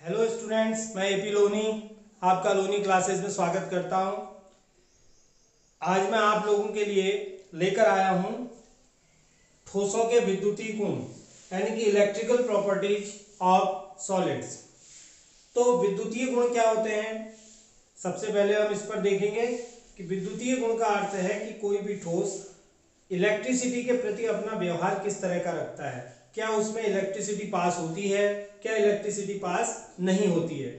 Hello students, मैं AP Loni आपका Loni classes में स्वागत करता हूं। आज मैं आप लोगों के लिए लेकर आया हूं ठोसों के विद्युतीय गुण यानी कि इलेक्ट्रिकल प्रॉपर्टीज ऑफ सॉलिड्स। तो विद्युतीय गुण क्या होते हैं, सबसे पहले हम इस पर देखेंगे कि विद्युतीय गुण का अर्थ है कि कोई भी ठोस इलेक्ट्रिसिटी के प्रति अपना व्यवहार किस तरह का रखता है। क्या उसमें इलेक्ट्रिसिटी पास होती है, क्या इलेक्ट्रिसिटी पास नहीं होती है,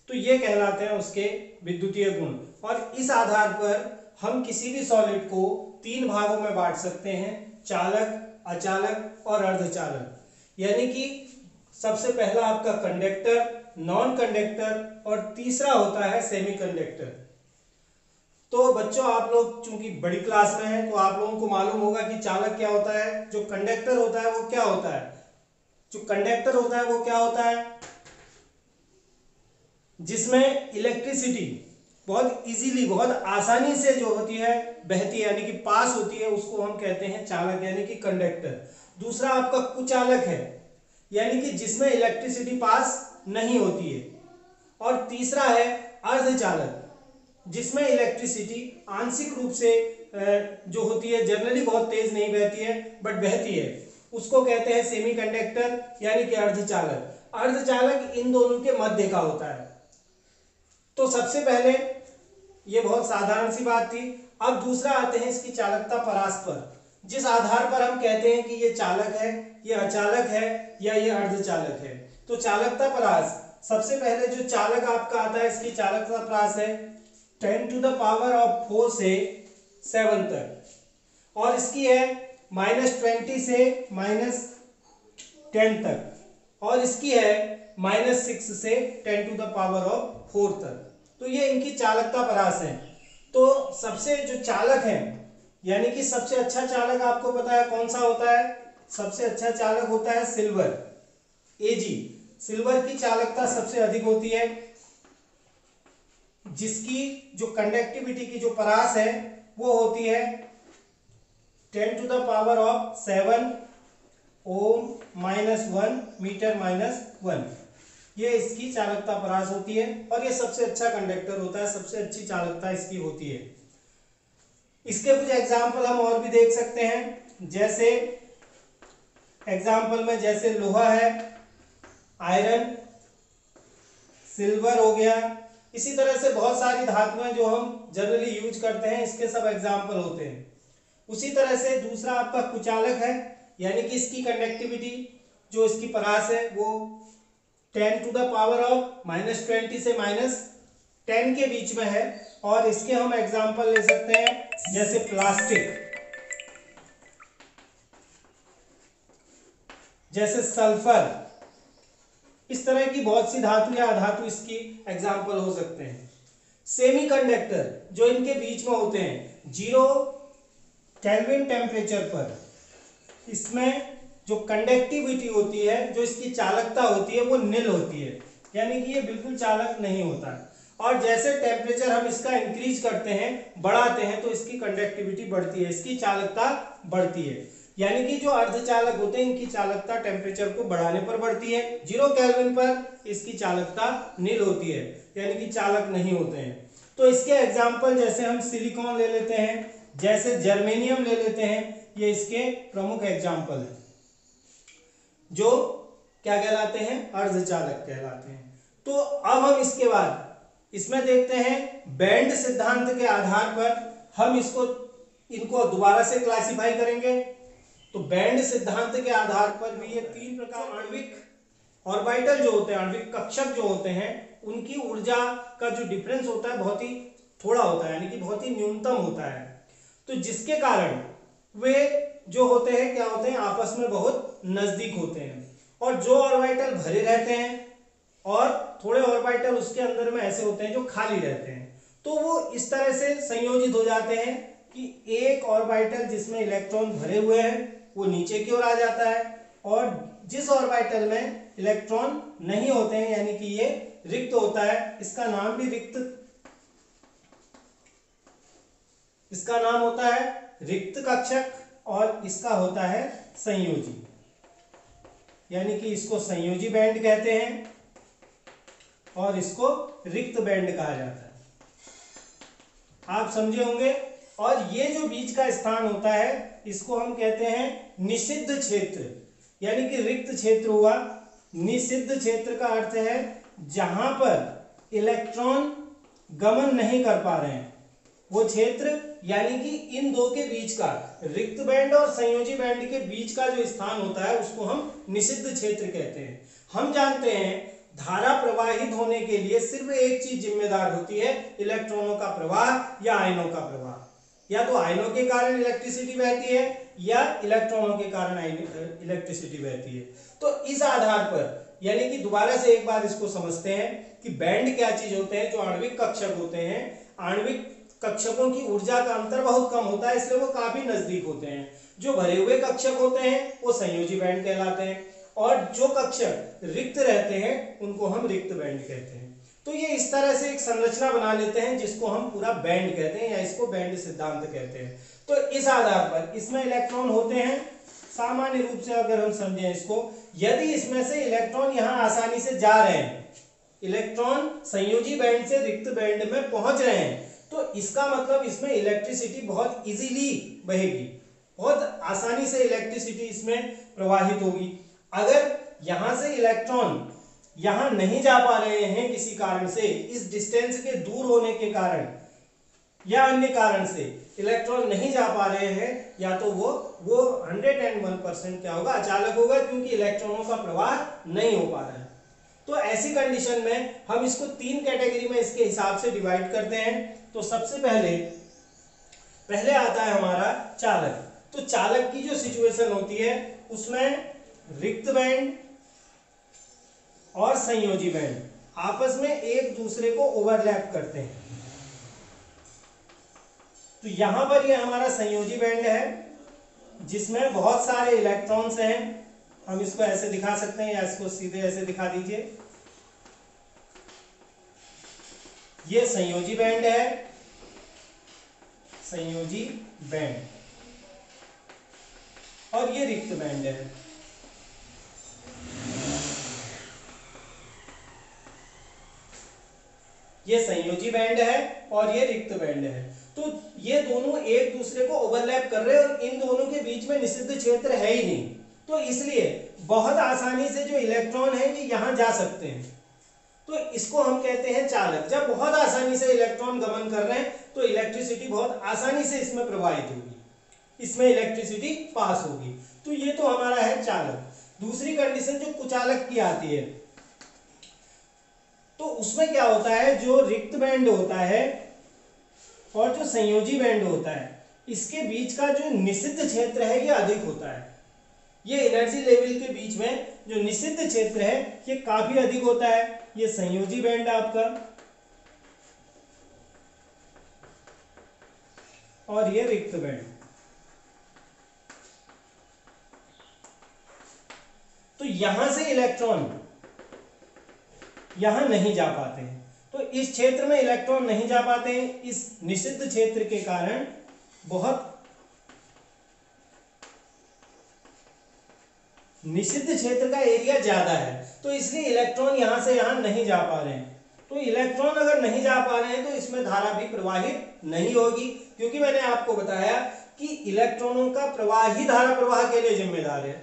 तो ये कहलाते हैं उसके विद्युतीय गुण। और इस आधार पर हम किसी भी सॉलिड को तीन भागों में बांट सकते हैं, चालक, अचालक और अर्धचालक। यानी कि सबसे पहला आपका कंडक्टर, नॉन कंडक्टर और तीसरा होता है सेमीकंडक्टर। तो बच्चों, आप लोग चूंकि बड़ी क्लास में हैं तो आप लोगों को मालूम होगा कि चालक क्या होता है, जो कंडक्टर होता है वो क्या होता है। जो कंडक्टर होता है वो क्या होता है, जिसमें इलेक्ट्रिसिटी बहुत इजीली, बहुत आसानी से जो होती है बहती है यानी कि पास होती है, उसको हम कहते हैं चालक यानी कि कंडक्टर। दूसरा आपका कुचालक है, यानी कि जिसमें इलेक्ट्रिसिटी पास नहीं होती है। और तीसरा है अर्धचालक, जिसमें इलेक्ट्रिसिटी आंशिक रूप से जो होती है, जनरली बहुत तेज नहीं बहती है बट बहती है, उसको कहते हैं सेमीकंडक्टर यानी कि अर्धचालक। अर्धचालक इन दोनों के मध्य का होता है। तो सबसे पहले ये बहुत साधारण सी बात थी। अब दूसरा आते हैं इसकी चालकता परास पर, जिस आधार पर हम कहते हैं कि ये चालक है, ये अचालक है या ये अर्धचालक है। तो चालकता परास, सबसे पहले जो चालक आपका आता है इसकी चालकता परास है 10⁻⁴ से 7 तक, और इसकी है -20 से -10 तक, और इसकी है -6 से 10⁻⁴ तक। तो ये इनकी चालकता परास है। तो सबसे जो चालक है यानी कि सबसे अच्छा चालक आपको पता है कौन सा होता है, सबसे अच्छा चालक होता है सिल्वर, Ag। सिल्वर की चालकता सबसे अधिक होती है, जिसकी जो कंडक्टिविटी की जो परास है वो होती है 10⁻⁷ ओम -1 मीटर -1। ये इसकी चालकता परास होती है और ये सबसे अच्छा कंडक्टर होता है, सबसे अच्छी चालकता इसकी होती है। इसके कुछ एग्जाम्पल हम और भी देख सकते हैं, जैसे एग्जाम्पल में जैसे लोहा है, आयरन, सिल्वर हो गया। इसी तरह से बहुत सारी धातुएं जो हम जनरली यूज करते हैं, इसके सब एग्जाम्पल होते हैं। उसी तरह से दूसरा आपका कुचालक है, यानी कि इसकी कंडक्टिविटी जो इसकी परास है वो 10⁻⁻20 से -10 के बीच में है। और इसके हम एग्जाम्पल ले सकते हैं जैसे प्लास्टिक, जैसे सल्फर, इस तरह की बहुत सी धातु या अधातु इसकी एग्जाम्पल हो सकते हैं। सेमीकंडक्टर जो इनके बीच में होते हैं 0 केल्विन टेम्परेचर पर, इसमें जो कंडक्टिविटी होती है, जो इसकी चालकता होती है वो निल होती है, यानी कि ये बिल्कुल चालक नहीं होता है। और जैसे टेम्परेचर हम इसका इंक्रीज करते हैं, बढ़ाते हैं, तो इसकी कंडक्टिविटी बढ़ती है, इसकी चालकता बढ़ती है। यानी कि जो अर्धचालक होते हैं इनकी चालकता टेम्परेचर को बढ़ाने पर बढ़ती है। 0 केल्विन पर इसकी चालकता निल होती है, यानी कि चालक नहीं होते हैं। तो इसके एग्जाम्पल जैसे हम सिलिकॉन ले लेते हैं, जैसे जर्मेनियम ले लेते हैं, ये इसके प्रमुख एग्जाम्पल है जो क्या कहलाते हैं, अर्धचालक कहलाते हैं। तो अब हम इसके बाद इसमें देखते हैं बैंड सिद्धांत के आधार पर हम इनको दोबारा से क्लासिफाई करेंगे। तो बैंड सिद्धांत के आधार पर भी ये तीन प्रकार, आणविक ऑर्बिटल जो होते हैं, आणविक कक्षक जो होते हैं, उनकी ऊर्जा का जो डिफरेंस होता है बहुत ही थोड़ा होता है, यानी कि बहुत ही न्यूनतम होता है। तो जिसके कारण वे जो होते हैं क्या होते हैं, आपस में बहुत नजदीक होते हैं। और जो ऑर्बिटल भरे रहते हैं और थोड़े ऑर्बिटल उसके अंदर में ऐसे होते हैं जो खाली रहते हैं, तो वो इस तरह से संयोजित हो जाते हैं कि एक ऑर्बिटल जिसमें इलेक्ट्रॉन भरे हुए हैं वो नीचे की ओर आ जाता है, और जिस ऑर्बिटल में इलेक्ट्रॉन नहीं होते हैं यानी कि ये रिक्त होता है, इसका नाम भी इसका नाम होता है रिक्त कक्षक, और इसका होता है संयोजी, यानी कि इसको संयोजी बैंड कहते हैं। और इसको रिक्त बैंड कहा जाता है। आप समझे होंगे। और ये जो बीच का स्थान होता है इसको हम कहते हैं निषिद्ध क्षेत्र, यानी कि रिक्त क्षेत्र हुआ। निषिद्ध क्षेत्र का अर्थ है जहां पर इलेक्ट्रॉन गमन नहीं कर पा रहे हैं वो क्षेत्र, यानी कि इन दो के बीच का, रिक्त बैंड और संयोजी बैंड के बीच का जो स्थान होता है उसको हम निषिद्ध क्षेत्र कहते हैं। हम जानते हैं धारा प्रवाहित होने के लिए सिर्फ एक चीज जिम्मेदार होती है, इलेक्ट्रॉनों का प्रवाह या आयनों का प्रवाह। या तो आयनों के कारण इलेक्ट्रिसिटी बहती है या इलेक्ट्रॉनों के कारण इलेक्ट्रिसिटी बहती है। तो इस आधार पर, यानी कि दोबारा से एक बार इसको समझते हैं कि बैंड क्या चीज होते हैं। जो आणविक कक्षक होते हैं, आणविक कक्षकों की ऊर्जा का अंतर बहुत कम होता है, इसलिए वो काफी नजदीक होते हैं। जो भरे हुए कक्षक होते हैं वो संयोजी बैंड कहलाते हैं, और जो कक्षक रिक्त रहते हैं उनको हम रिक्त बैंड कहते हैं। तो ये इस तरह से एक संरचना बना लेते हैं जिसको हम पूरा बैंड कहते हैं, या इसको बैंड सिद्धांत कहते हैं। तो इस आधार पर इसमें इलेक्ट्रॉन होते हैं। सामान्य रूप से अगर हम समझें इसको, यदि इसमें से इलेक्ट्रॉन यहां आसानी से जा रहे हैं, इलेक्ट्रॉन संयोजी बैंड से रिक्त बैंड में पहुंच रहे हैं, तो इसका मतलब इसमें इलेक्ट्रिसिटी बहुत इजीली बहेगी, बहुत आसानी से इलेक्ट्रिसिटी इसमें प्रवाहित होगी। अगर यहां से इलेक्ट्रॉन यहां नहीं जा पा रहे हैं किसी कारण से, इस डिस्टेंस के दूर होने के कारण या अन्य कारण से इलेक्ट्रॉन नहीं जा पा रहे हैं, या तो वो 101% क्या होगा, अचालक होगा, क्योंकि इलेक्ट्रॉनों का प्रवाह नहीं हो पा रहा है। तो ऐसी कंडीशन में हम इसको 3 कैटेगरी में इसके हिसाब से डिवाइड करते हैं। तो सबसे पहले आता है हमारा चालक। तो चालक की जो सिचुएशन होती है उसमें रिक्त बैंड और संयोजी बैंड आपस में एक दूसरे को ओवरलैप करते हैं। तो यहां पर ये हमारा संयोजी बैंड है जिसमें बहुत सारे इलेक्ट्रॉन्स हैं। हम इसको ऐसे दिखा सकते हैं, या इसको सीधे ऐसे दिखा दीजिए। ये संयोजी बैंड है, संयोजी बैंड, और ये रिक्त बैंड है। ये संयोजी बैंड है और ये रिक्त बैंड है। तो ये दोनों एक दूसरे को ओवरलैप कर रहे हैं और इन दोनों के बीच में निषिद्ध क्षेत्र है ही नहीं। तो इसलिए बहुत आसानी से जो इलेक्ट्रॉन है ये यहां जा सकते हैं। तो इसको हम कहते हैं चालक। जब बहुत आसानी से इलेक्ट्रॉन गमन कर रहे हैं तो इलेक्ट्रिसिटी बहुत आसानी से इसमें प्रवाहित होगी, इसमें इलेक्ट्रिसिटी पास होगी। तो ये तो हमारा है चालक। दूसरी कंडीशन जो कुचालक की आती है, तो उसमें क्या होता है, जो रिक्त बैंड होता है और जो संयोजी बैंड होता है, इसके बीच का जो निषिद्ध क्षेत्र है ये अधिक होता है। ये एनर्जी लेवल के बीच में जो निषिद्ध क्षेत्र है ये काफी अधिक होता है। ये संयोजी बैंड आपका, और ये रिक्त बैंड। तो यहां से इलेक्ट्रॉन यहां नहीं जा पाते हैं। तो इस क्षेत्र में इलेक्ट्रॉन नहीं जा पाते हैं, इस निषिद्ध क्षेत्र के कारण बहुत निषिद्ध क्षेत्र का एरिया ज्यादा है, तो इसलिए इलेक्ट्रॉन यहां से यहां नहीं जा पा रहे हैं। तो इलेक्ट्रॉन अगर नहीं जा पा रहे हैं तो इसमें धारा भी प्रवाहित नहीं होगी, क्योंकि मैंने आपको बताया कि इलेक्ट्रॉनों का प्रवाह ही धारा प्रवाह के लिए जिम्मेदार है।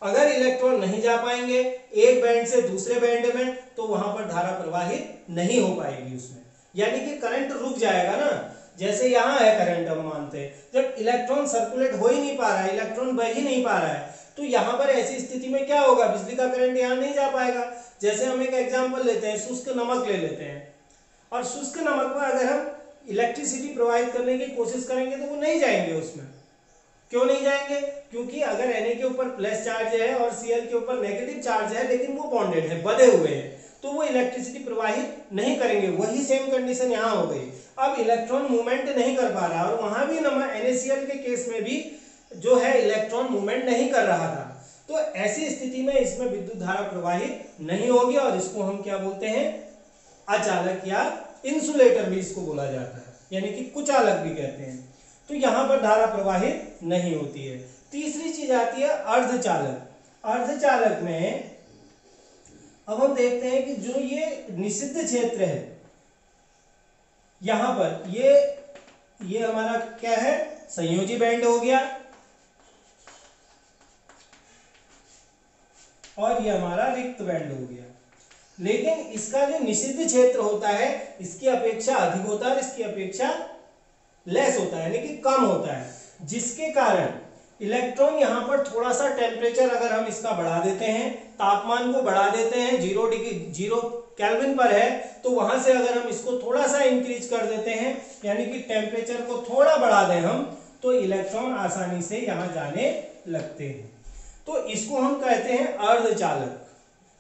अगर इलेक्ट्रॉन नहीं जा पाएंगे एक बैंड से दूसरे बैंड में, तो वहां पर धारा प्रवाहित नहीं हो पाएगी उसमें, यानी कि करंट रुक जाएगा ना। जैसे यहां है करंट, हम मानते हैं जब इलेक्ट्रॉन सर्कुलेट हो ही नहीं पा रहा है, इलेक्ट्रॉन बह ही नहीं पा रहा है, तो यहां पर ऐसी स्थिति में क्या होगा, बिजली का करंट यहां नहीं जा पाएगा। जैसे हम एक एग्जांपल लेते हैं, शुष्क नमक ले लेते हैं, और शुष्क नमक में अगर हम इलेक्ट्रिसिटी प्रोवाइड करने की कोशिश करेंगे तो वो नहीं जाएंगे उसमें। क्यों नहीं जाएंगे, क्योंकि अगर Na के ऊपर प्लस चार्ज है और Cl के ऊपर नेगेटिव चार्ज है, लेकिन वो बॉन्डेड है, बंधे हुए हैं, तो वो इलेक्ट्रिसिटी प्रवाहित नहीं करेंगे। वही सेम कंडीशन यहाँ हो गई। अब इलेक्ट्रॉन मूवमेंट नहीं कर पा रहा, और वहां भी NaCl के केस में भी जो है इलेक्ट्रॉन मूवमेंट नहीं कर रहा था। तो ऐसी स्थिति में इसमें विद्युत धारा प्रवाहित नहीं होगी, और इसको हम क्या बोलते हैं, अचालक या इंसुलेटर भी इसको बोला जाता है, यानी कि कुचालक भी कहते हैं। तो यहां पर धारा प्रवाहित नहीं होती है। तीसरी चीज आती है अर्धचालक। अर्धचालक में अब हम देखते हैं कि जो ये निषिद्ध क्षेत्र है यहां पर ये हमारा क्या है, संयोजी बैंड हो गया, और ये हमारा रिक्त बैंड हो गया। लेकिन इसका जो निषिद्ध क्षेत्र होता है इसकी अपेक्षा अधिक होता है और इसकी अपेक्षा लेस होता है, यानी कि कम होता है, जिसके कारण इलेक्ट्रॉन यहां पर थोड़ा सा टेम्परेचर अगर हम इसका बढ़ा देते हैं, तापमान को बढ़ा देते हैं, 0 केल्विन पर है, तो वहां से अगर हम इसको थोड़ा सा इंक्रीज कर देते हैं, यानी कि टेम्परेचर को थोड़ा बढ़ा दें हम, तो इलेक्ट्रॉन आसानी से यहां जाने लगते हैं। तो इसको हम कहते हैं अर्धचालक,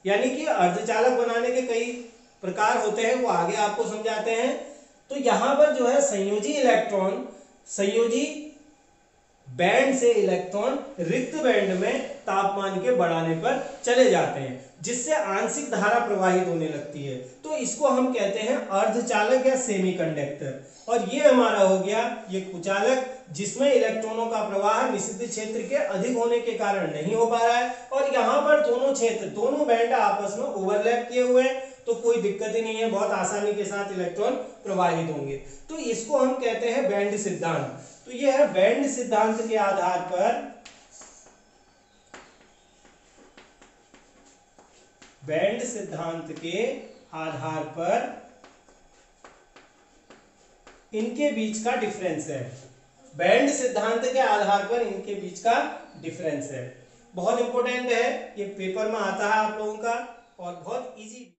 यानी कि अर्धचालक बनाने के कई प्रकार होते हैं, वो आगे आपको समझाते हैं। तो यहां पर जो है संयोजी इलेक्ट्रॉन संयोजी बैंड से इलेक्ट्रॉन रिक्त बैंड में तापमान के बढ़ाने पर चले जाते हैं, जिससे आंशिक धारा प्रवाहित होने लगती है। तो इसको हम कहते हैं अर्धचालक या सेमीकंडक्टर। और ये हमारा हो गया ये कुचालक, जिसमें इलेक्ट्रॉनों का प्रवाह निषिद्ध क्षेत्र के अधिक होने के कारण नहीं हो पा रहा है, और यहाँ पर दोनों क्षेत्र दोनों बैंड आपस में ओवरलैप किए हुए हैं, तो कोई दिक्कत ही नहीं है, बहुत आसानी के साथ इलेक्ट्रॉन प्रवाहित होंगे। तो इसको हम कहते हैं बैंड सिद्धांत। तो यह है बैंड सिद्धांत के आधार पर बैंड सिद्धांत के आधार पर इनके बीच का डिफरेंस है। बैंड सिद्धांत के आधार पर इनके बीच का डिफरेंस है। बहुत इंपॉर्टेंट है, ये पेपर में आता है आप लोगों का, और बहुत इजी